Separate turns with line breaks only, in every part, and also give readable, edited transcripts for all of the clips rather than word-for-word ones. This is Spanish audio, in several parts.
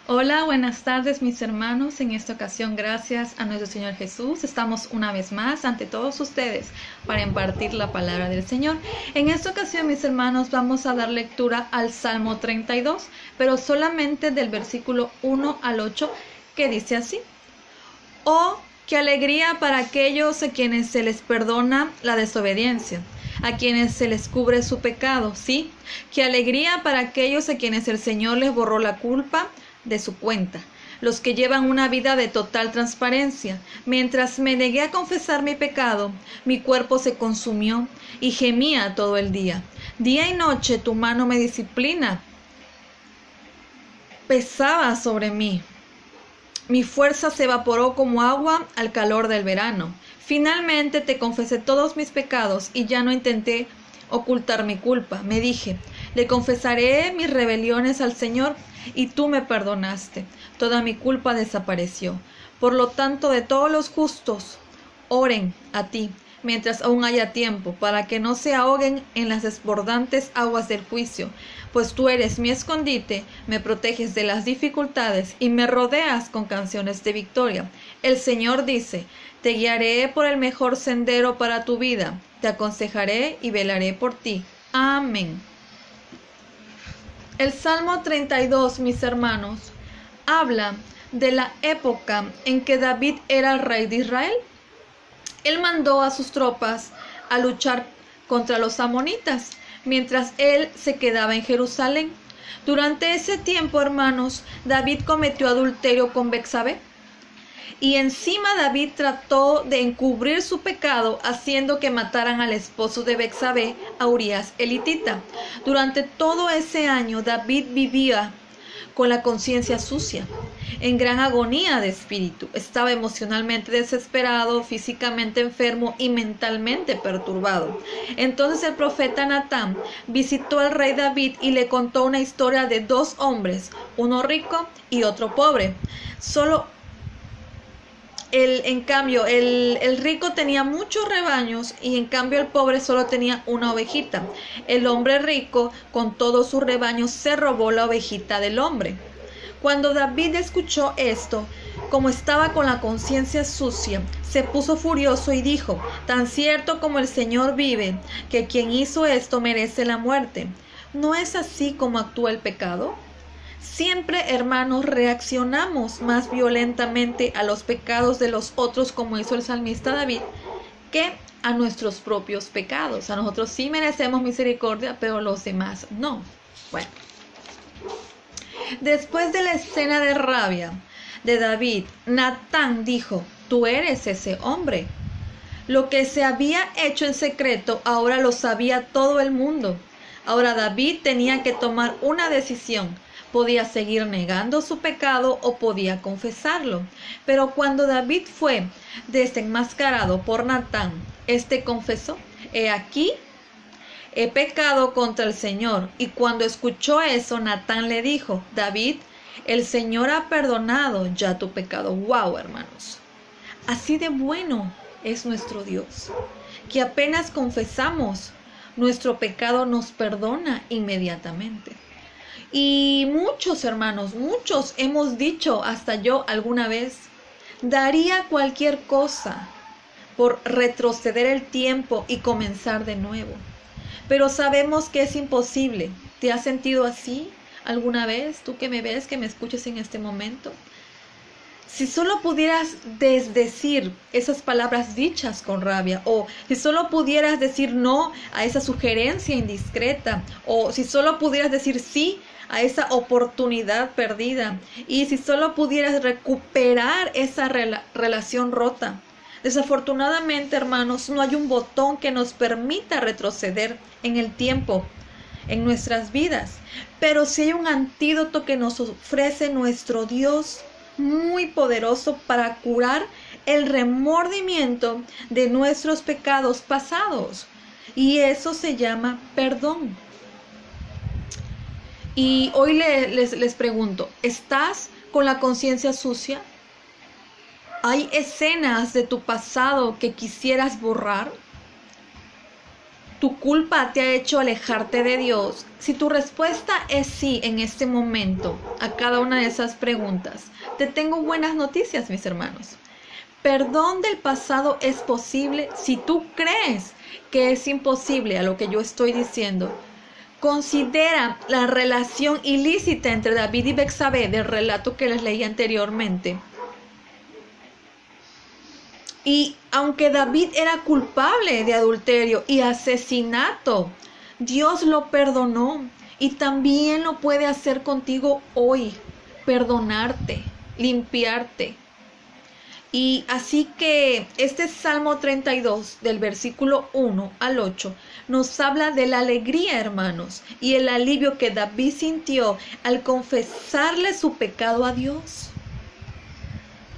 Hola, buenas tardes mis hermanos. En esta ocasión, gracias a nuestro Señor Jesús, estamos una vez más ante todos ustedes para impartir la palabra del Señor. En esta ocasión, mis hermanos, vamos a dar lectura al Salmo 32, pero solamente del versículo 1 al 8, que dice así: Oh, qué alegría para aquellos a quienes se les perdona la desobediencia, a quienes se les cubre su pecado, sí, qué alegría para aquellos a quienes el Señor les borró la culpa de su cuenta, los que llevan una vida de total transparencia. Mientras me negué a confesar mi pecado, mi cuerpo se consumió y gemía todo el día. Día y noche tu mano me disciplina, pesaba sobre mí. Mi fuerza se evaporó como agua al calor del verano. Finalmente te confesé todos mis pecados y ya no intenté ocultar mi culpa. Me dije, le confesaré mis rebeliones al Señor y tú me perdonaste. Toda mi culpa desapareció. Por lo tanto, de todos los justos, oren a ti mientras aún haya tiempo, para que no se ahoguen en las desbordantes aguas del juicio, pues tú eres mi escondite, me proteges de las dificultades y me rodeas con canciones de victoria. El Señor dice, te guiaré por el mejor sendero para tu vida, te aconsejaré y velaré por ti. Amén. El Salmo 32, mis hermanos, habla de la época en que David era el rey de Israel. Él mandó a sus tropas a luchar contra los amonitas, mientras él se quedaba en Jerusalén. Durante ese tiempo, hermanos, David cometió adulterio con Betsabé. Y encima David trató de encubrir su pecado haciendo que mataran al esposo de Betsabé, a Urías elitita. Durante todo ese año David vivía con la conciencia sucia, en gran agonía de espíritu. Estaba emocionalmente desesperado, físicamente enfermo y mentalmente perturbado. Entonces el profeta Natán visitó al rey David y le contó una historia de dos hombres, uno rico y otro pobre. El rico tenía muchos rebaños y en cambio el pobre solo tenía una ovejita. El hombre rico, con todos sus rebaños, se robó la ovejita del hombre. Cuando David escuchó esto, como estaba con la conciencia sucia, se puso furioso y dijo, tan cierto como el Señor vive, que quien hizo esto merece la muerte. ¿No es así como actúa el pecado? Siempre, hermanos, reaccionamos más violentamente a los pecados de los otros, como hizo el salmista David, que a nuestros propios pecados. A nosotros sí merecemos misericordia, pero los demás no. Bueno, después de la escena de rabia de David, Natán dijo, tú eres ese hombre. Lo que se había hecho en secreto, ahora lo sabía todo el mundo. Ahora David tenía que tomar una decisión. Podía seguir negando su pecado o podía confesarlo. Pero cuando David fue desenmascarado por Natán, este confesó, he aquí, he pecado contra el Señor. Y cuando escuchó eso, Natán le dijo, David, el Señor ha perdonado ya tu pecado. ¡Wow, hermanos! Así de bueno es nuestro Dios, que apenas confesamos nuestro pecado nos perdona inmediatamente. Y muchos hermanos, muchos hemos dicho, hasta yo alguna vez, daría cualquier cosa por retroceder el tiempo y comenzar de nuevo. Pero sabemos que es imposible. ¿Te has sentido así alguna vez? Tú que me ves, que me escuches en este momento. Si solo pudieras desdecir esas palabras dichas con rabia, o si solo pudieras decir no a esa sugerencia indiscreta, o si solo pudieras decir sí a esa oportunidad perdida, y si solo pudieras recuperar esa relación rota. Desafortunadamente, hermanos, no hay un botón que nos permita retroceder en el tiempo, en nuestras vidas, pero sí hay un antídoto que nos ofrece nuestro Dios, muy poderoso para curar el remordimiento de nuestros pecados pasados, y eso se llama perdón. Y hoy les pregunto, ¿estás con la conciencia sucia? ¿Hay escenas de tu pasado que quisieras borrar? ¿Tu culpa te ha hecho alejarte de Dios? Si tu respuesta es sí en este momento a cada una de esas preguntas, te tengo buenas noticias, mis hermanos. Perdón del pasado es posible si tú crees que es imposible a lo que yo estoy diciendo. Considera la relación ilícita entre David y Betsabé del relato que les leí anteriormente. Y aunque David era culpable de adulterio y asesinato, Dios lo perdonó y también lo puede hacer contigo hoy, perdonarte, limpiarte. Y así que este Salmo 32 del versículo 1 al 8 nos habla de la alegría, hermanos, y el alivio que David sintió al confesarle su pecado a Dios.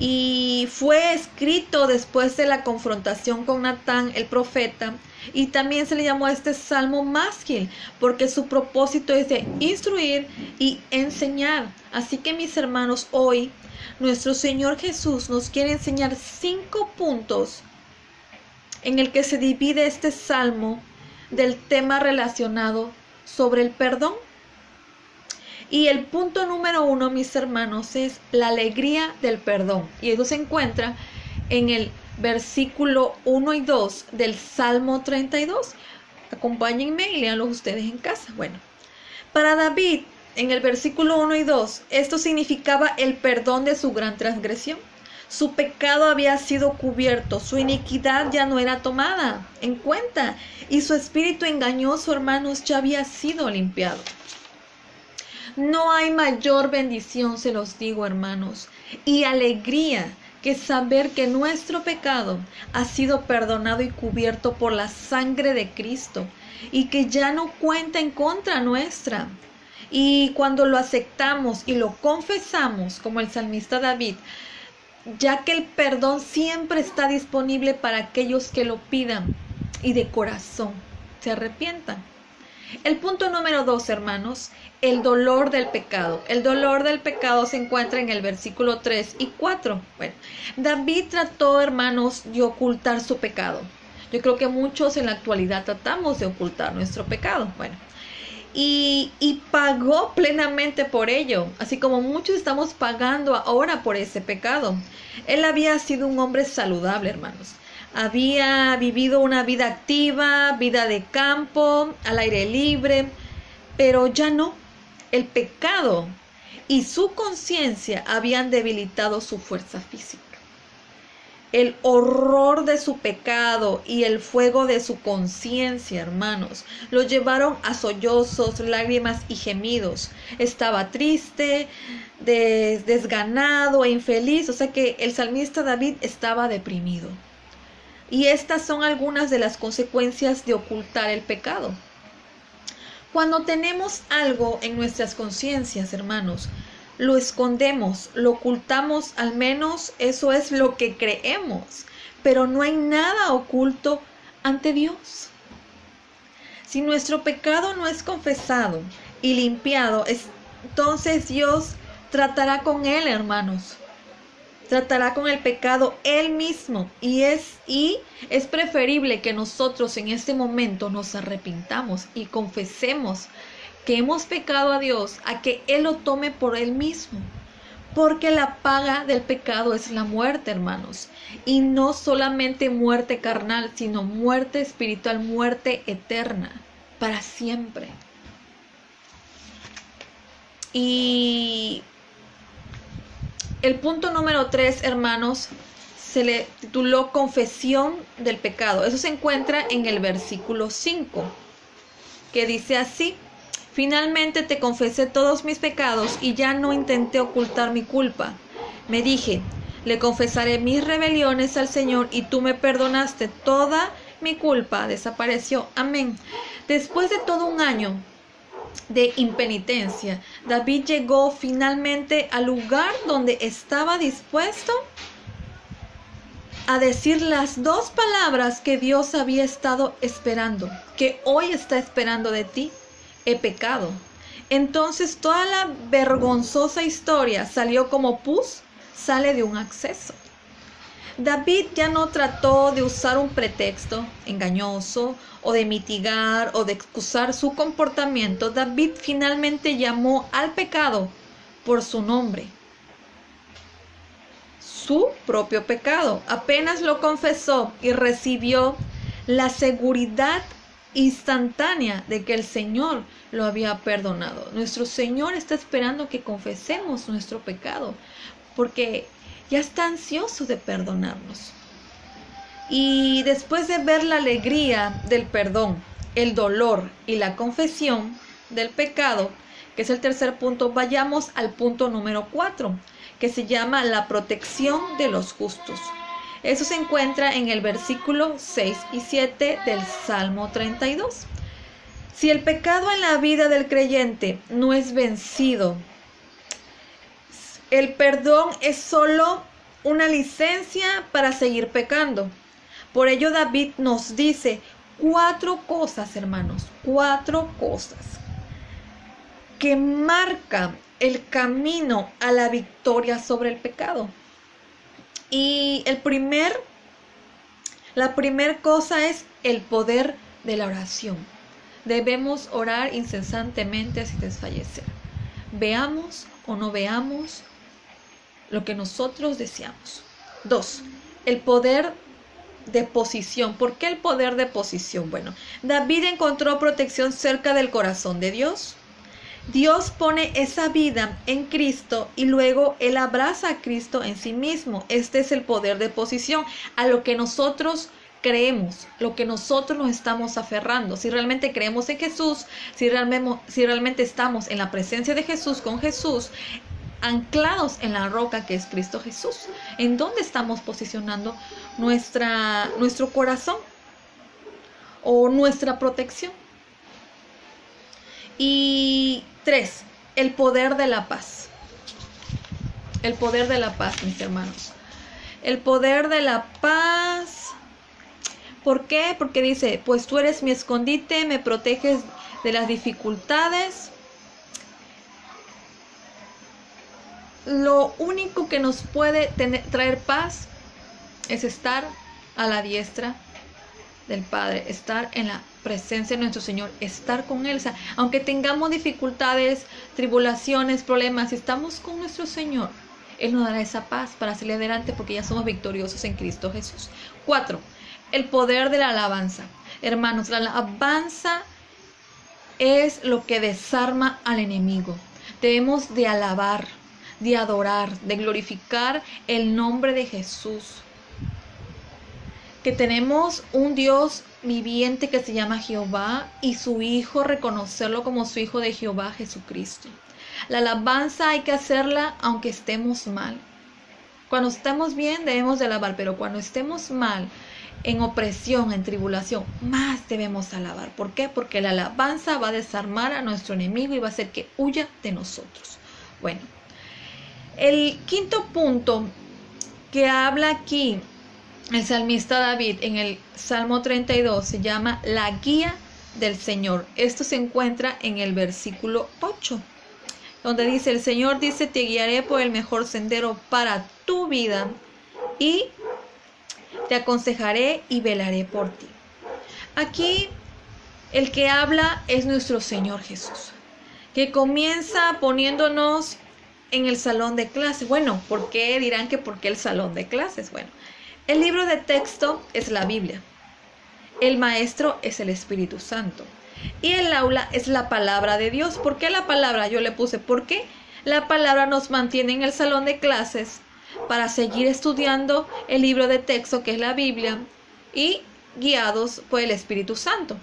Y fue escrito después de la confrontación con Natán, el profeta, y también se le llamó a este salmo másquil, porque su propósito es de instruir y enseñar. Así que, mis hermanos, hoy nuestro Señor Jesús nos quiere enseñar 5 puntos en el que se divide este salmo del tema relacionado sobre el perdón. Y el punto número 1, mis hermanos, es la alegría del perdón. Y eso se encuentra en el versículo 1 y 2 del Salmo 32. Acompáñenme y léanlo ustedes en casa. Bueno, para David, en el versículo 1 y 2, esto significaba el perdón de su gran transgresión. Su pecado había sido cubierto, su iniquidad ya no era tomada en cuenta y su espíritu engañoso, hermanos, ya había sido limpiado. No hay mayor bendición, se los digo, hermanos, y alegría que saber que nuestro pecado ha sido perdonado y cubierto por la sangre de Cristo y que ya no cuenta en contra nuestra. Y cuando lo aceptamos y lo confesamos, como el salmista David, ya que el perdón siempre está disponible para aquellos que lo pidan y de corazón se arrepientan. El punto número 2, hermanos, el dolor del pecado. El dolor del pecado se encuentra en el versículo 3 y 4. Bueno, David trató, hermanos, de ocultar su pecado. Yo creo que muchos en la actualidad tratamos de ocultar nuestro pecado. Bueno, y pagó plenamente por ello, así como muchos estamos pagando ahora por ese pecado. Él había sido un hombre saludable, hermanos. Había vivido una vida activa, vida de campo, al aire libre, pero ya no. El pecado y su conciencia habían debilitado su fuerza física. El horror de su pecado y el fuego de su conciencia, hermanos, lo llevaron a sollozos, lágrimas y gemidos. Estaba triste, desganado e infeliz, o sea que el salmista David estaba deprimido. Y estas son algunas de las consecuencias de ocultar el pecado. Cuando tenemos algo en nuestras conciencias, hermanos, lo escondemos, lo ocultamos, al menos eso es lo que creemos, pero no hay nada oculto ante Dios. Si nuestro pecado no es confesado y limpiado, entonces Dios tratará con él, hermanos. Tratará con el pecado él mismo y es preferible que nosotros en este momento nos arrepintamos y confesemos que hemos pecado a Dios, a que él lo tome por él mismo, porque la paga del pecado es la muerte, hermanos, y no solamente muerte carnal, sino muerte espiritual, muerte eterna, para siempre. Y el punto número 3, hermanos, se le tituló confesión del pecado. Eso se encuentra en el versículo 5, que dice así: finalmente te confesé todos mis pecados y ya no intenté ocultar mi culpa. Me dije, le confesaré mis rebeliones al Señor y tú me perdonaste. Toda mi culpa desapareció. Amén. Después de todo un año de impenitencia, David llegó finalmente al lugar donde estaba dispuesto a decir las 2 palabras que Dios había estado esperando, que hoy está esperando de ti: he pecado. Entonces toda la vergonzosa historia salió como pus sale de un acceso. David ya no trató de usar un pretexto engañoso o de mitigar o de excusar su comportamiento. David finalmente llamó al pecado por su nombre, su propio pecado. Apenas lo confesó y recibió la seguridad instantánea de que el Señor lo había perdonado. Nuestro Señor está esperando que confesemos nuestro pecado, porque ya está ansioso de perdonarnos. Y después de ver la alegría del perdón, el dolor y la confesión del pecado, que es el tercer punto, vayamos al punto número 4, que se llama la protección de los justos. Eso se encuentra en el versículo 6 y 7 del Salmo 32. Si el pecado en la vida del creyente no es vencido, el perdón es solo una licencia para seguir pecando. Por ello David nos dice 4 cosas, hermanos, 4 cosas que marcan el camino a la victoria sobre el pecado. Y la primera cosa es el poder de la oración. Debemos orar incesantemente sin desfallecer. Veamos o no veamos lo que nosotros deseamos. 2. El poder de posición. ¿Por qué el poder de posición? Bueno, David encontró protección cerca del corazón de Dios. Dios pone esa vida en Cristo y luego Él abraza a Cristo en sí mismo. Este es el poder de posición, a lo que nosotros creemos, lo que nosotros nos estamos aferrando. Si realmente creemos en Jesús, si realmente estamos en la presencia de Jesús, con Jesús, anclados en la roca que es Cristo Jesús. ¿En dónde estamos posicionando nuestro corazón o nuestra protección? Y 3, el poder de la paz. El poder de la paz, mis hermanos. El poder de la paz. ¿Por qué? Porque dice, pues tú eres mi escondite, me proteges de las dificultades. Lo único que nos puede traer paz es estar a la diestra del Padre, estar en la presencia de nuestro Señor, estar con Él. O sea, aunque tengamos dificultades, tribulaciones, problemas, si estamos con nuestro Señor, Él nos dará esa paz para salir adelante porque ya somos victoriosos en Cristo Jesús. 4. El poder de la alabanza. Hermanos, la alabanza es lo que desarma al enemigo. Debemos de alabar, de adorar, de glorificar el nombre de Jesús. Que tenemos un Dios viviente que se llama Jehová y su Hijo, reconocerlo como su Hijo de Jehová, Jesucristo. La alabanza hay que hacerla aunque estemos mal. Cuando estemos bien debemos de alabar, pero cuando estemos mal, en opresión, en tribulación, más debemos alabar. ¿Por qué? Porque la alabanza va a desarmar a nuestro enemigo y va a hacer que huya de nosotros. Bueno, el quinto punto que habla aquí el salmista David en el Salmo 32 se llama la guía del Señor. Esto se encuentra en el versículo 8, donde dice, el Señor dice, te guiaré por el mejor sendero para tu vida y te aconsejaré y velaré por ti. Aquí el que habla es nuestro Señor Jesús, que comienza poniéndonos en el salón de clases. Bueno, ¿por qué? Dirán que ¿por qué el salón de clases? Bueno, el libro de texto es la Biblia, el maestro es el Espíritu Santo y el aula es la palabra de Dios. ¿Por qué la palabra? Yo le puse, porque la palabra nos mantiene en el salón de clases para seguir estudiando el libro de texto que es la Biblia y guiados por el Espíritu Santo.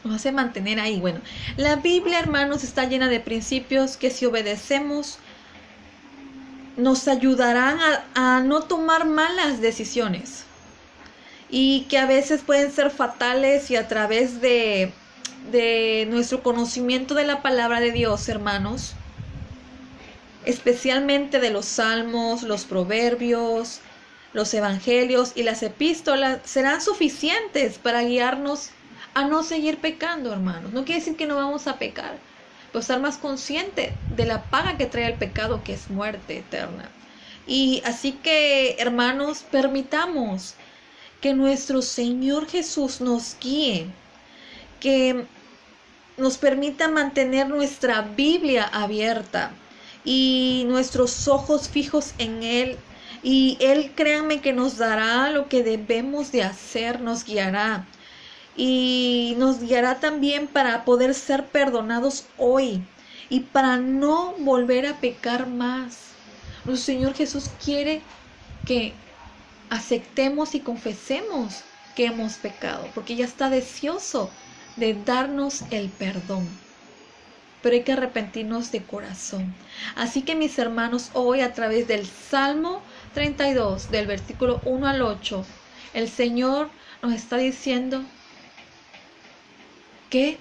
Nos hace mantener ahí. Bueno, la Biblia, hermanos, está llena de principios que si obedecemos nos ayudarán a no tomar malas decisiones y que a veces pueden ser fatales, y a través de nuestro conocimiento de la palabra de Dios, hermanos, especialmente de los salmos, los proverbios, los evangelios y las epístolas, serán suficientes para guiarnos a no seguir pecando, hermanos. No quiere decir que no vamos a pecar, pero estar más consciente de la paga que trae el pecado, que es muerte eterna. Y así que, hermanos, permitamos que nuestro Señor Jesús nos guíe, que nos permita mantener nuestra Biblia abierta y nuestros ojos fijos en Él. Y Él, créanme, que nos dará lo que debemos de hacer, nos guiará. Y nos guiará también para poder ser perdonados hoy y para no volver a pecar más. Nuestro Señor Jesús quiere que aceptemos y confesemos que hemos pecado, porque ya está deseoso de darnos el perdón. Pero hay que arrepentirnos de corazón. Así que, mis hermanos, hoy a través del Salmo 32, del versículo 1 al 8, el Señor nos está diciendo que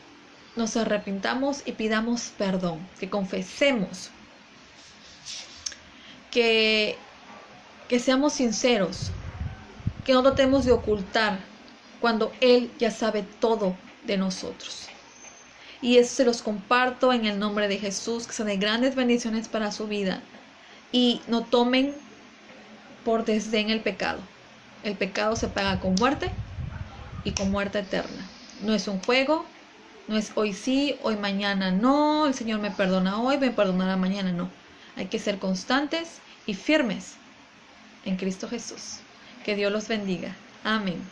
nos arrepintamos y pidamos perdón, que confesemos, que seamos sinceros, que no tratemos de ocultar cuando Él ya sabe todo de nosotros. Y eso se los comparto en el nombre de Jesús, que sean de grandes bendiciones para su vida. Y no tomen por desdén el pecado. El pecado se paga con muerte y con muerte eterna. No es un juego, no es hoy sí, hoy mañana no, el Señor me perdona hoy, me perdonará mañana, no. Hay que ser constantes y firmes en Cristo Jesús. Que Dios los bendiga. Amén.